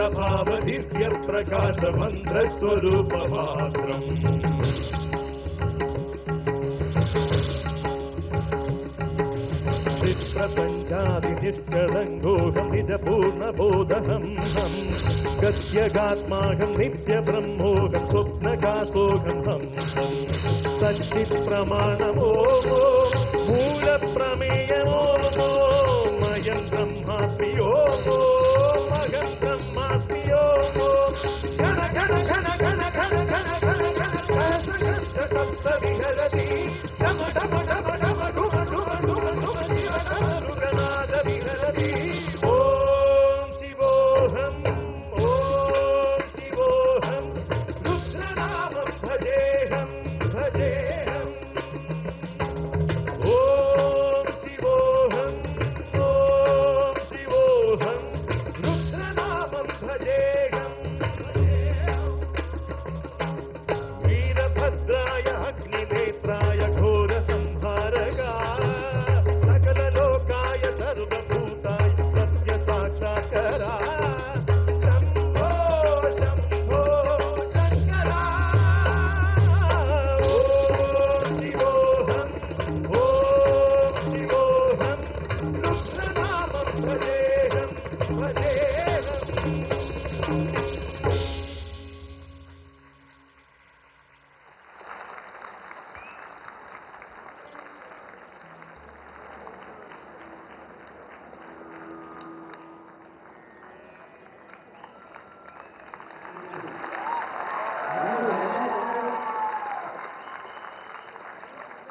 प्रभाव दिव्य प्रकाश मंत्र स्वरूप मात्रम प्रपंचादि निष्कलंगोहम निज पूर्ण बोधहम हम गद्यगात्माहम नित्य ब्रह्मोहम स्वप्नकाशोहम हम सच्चित् प्रमाण